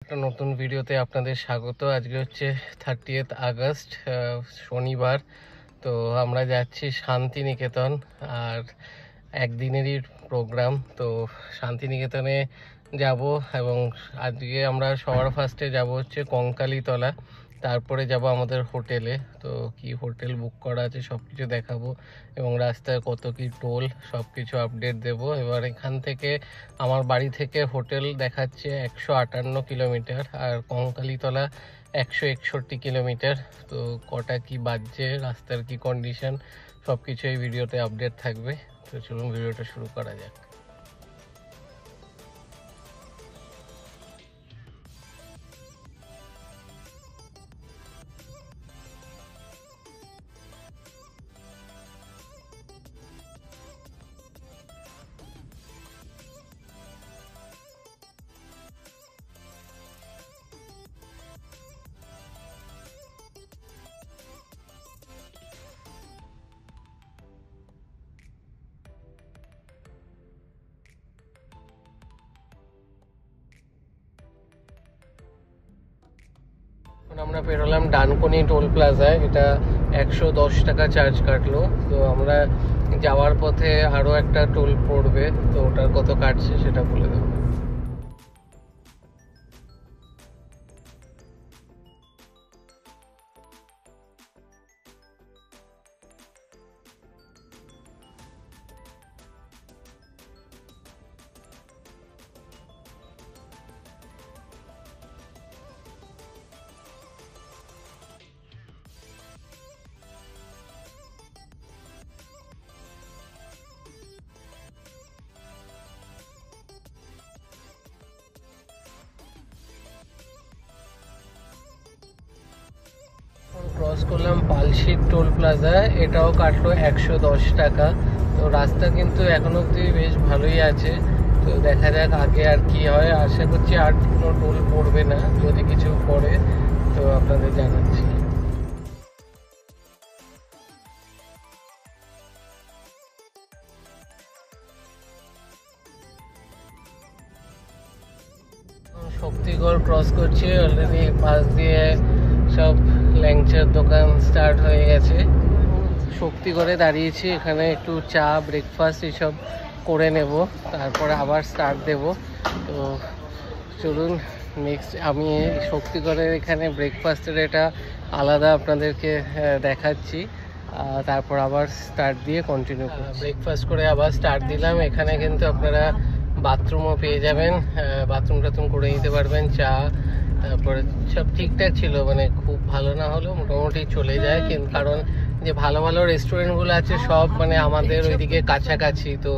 একটা নতুন ভিডিওতে আপনাদের স্বাগত। আজকে হচ্ছে 30th আগস্ট, শনিবার। তো আমরা যাচ্ছি শান্তিনিকেতন, আর একদিনেরই প্রোগ্রাম। তো শান্তিনিকেতনে যাব, এবং আজকে আমরা সবার ফার্স্টে যাব হচ্ছে কঙ্কালীতলা, তারপরে যাব আমাদের হোটেলে। তো কি হোটেল বুক করা আছে সব কিছু দেখাবো, এবং রাস্তায় কত কি টোল সব কিছু আপডেট দেবো। এবার এখান থেকে আমার বাড়ি থেকে হোটেল দেখাচ্ছে 158 কিলোমিটার, আর কঙ্কালীতলা 161 কিলোমিটার। তো কটা কি বাজছে, রাস্তার কি কন্ডিশন, সব কিছু এই ভিডিওতে আপডেট থাকবে। তো চলুন ভিডিওটা শুরু করা যাক। আমরা পেরোলাম ডানকুনি টোল প্লাজায়। এটা 110 টাকা চার্জ কাটলো। তো আমরা যাওয়ার পথে আরো একটা টোল পড়বে, তো ওটার কত কাটছে সেটা বলে দেবো। ক্রস করলাম পালশিট টোল প্লাজা, এটাও কাটলো 110 টাকা। তো রাস্তা কিন্তু এখন অব্দি বেশ ভালোই আছে। তো দেখা যাক আগে আর কি হয়। আশা করছি আর কোনো টোল পড়বে না, যদি কিছু পড়ে তো আপনাদের জানাচ্ছি। শক্তিগড় ক্রস করছি অলরেডি, পাশ দিয়ে সব ল্যাংচার দোকান স্টার্ট হয়ে গেছে। শক্তিগড়ে দাঁড়িয়েছি, এখানে একটু চা ব্রেকফাস্ট এসব করে নেব, তারপরে আবার স্টার্ট দেব। তো চলুন নেক্সট আমি শক্তিগড়ের এখানে ব্রেকফাস্টের এটা আলাদা আপনাদেরকে দেখাচ্ছি। তারপর আবার স্টার্ট দিয়ে কন্টিনিউ করছি। ব্রেকফাস্ট করে আবার স্টার্ট দিলাম। এখানে কিন্তু আপনারা বাথরুমও পেয়ে যাবেন, বাথরুম টাথরুম করে নিতে পারবেন। চা তারপরে সব ঠিকঠাক ছিল, মানে খুব ভালো না হলেও মোটামুটি চলে যায়। কিন্তু কারণ যে ভালো ভালো রেস্টুরেন্টগুলো আছে সব মানে আমাদের ওইদিকে কাছাকাছি, তো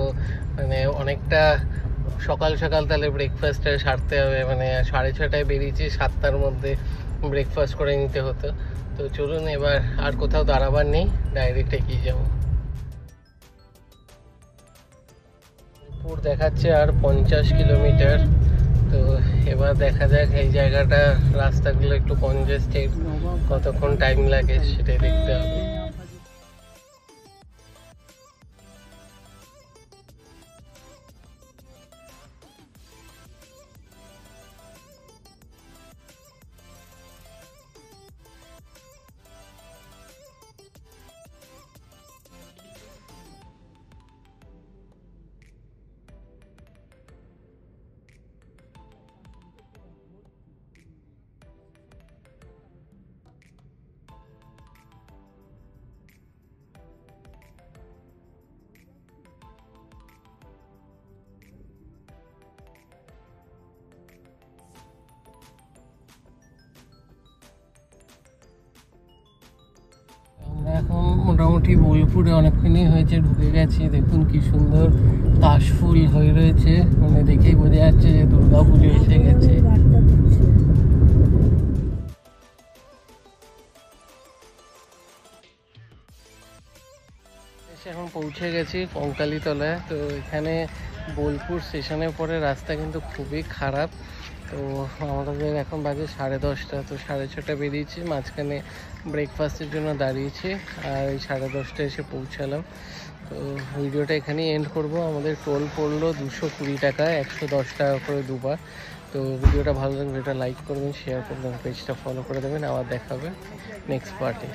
মানে অনেকটা সকাল সকাল তাহলে ব্রেকফাস্টটা সারতে হবে। মানে 6:30টায় বেরিয়েছি, 7টার মধ্যে ব্রেকফাস্ট করে নিতে হতো। তো চলুন এবার আর কোথাও দাঁড়াবার নেই, ডাইরেক্ট এগিয়ে যাবো। পুর দেখাচ্ছে আর 50 কিলোমিটার। তো এবার দেখা যাক এই জায়গাটা, রাস্তাগুলো একটু কনজেস্টেড, কতক্ষণ টাইম লাগে সেটাই দেখতে হবে। এখন মোটামুটি বোলপুরে অনেকখানি হয়েছে, ঢুকে গেছি। দেখুন কি সুন্দর কাশফুল হয়ে রয়েছে, মানে দেখেই বোঝা যাচ্ছে যে দুর্গা পুজো এসে গেছে। এখন পৌঁছে গেছি কঙ্কালীতলায়। তো এখানে বোলপুর স্টেশনের পরে রাস্তা কিন্তু খুবই খারাপ। তো আমাদের এখন বাজে 10:30। তো 6:30 বেরিয়েছি, মাঝখানে ব্রেকফাস্টের জন্য দাঁড়িয়েছি, আর এই 10:30 এসে পৌঁছালাম। তো ভিডিওটা এখানেই এন্ড করব। আমাদের টোল পড়লো 220 টাকা, 110 টাকা করে দুবার। তো ভিডিওটা ভালো লাগলে ভিডিওটা লাইক করবেন, শেয়ার করবেন, পেজটা ফলো করে দেবেন। আবার দেখা হবে নেক্সট পার্টে।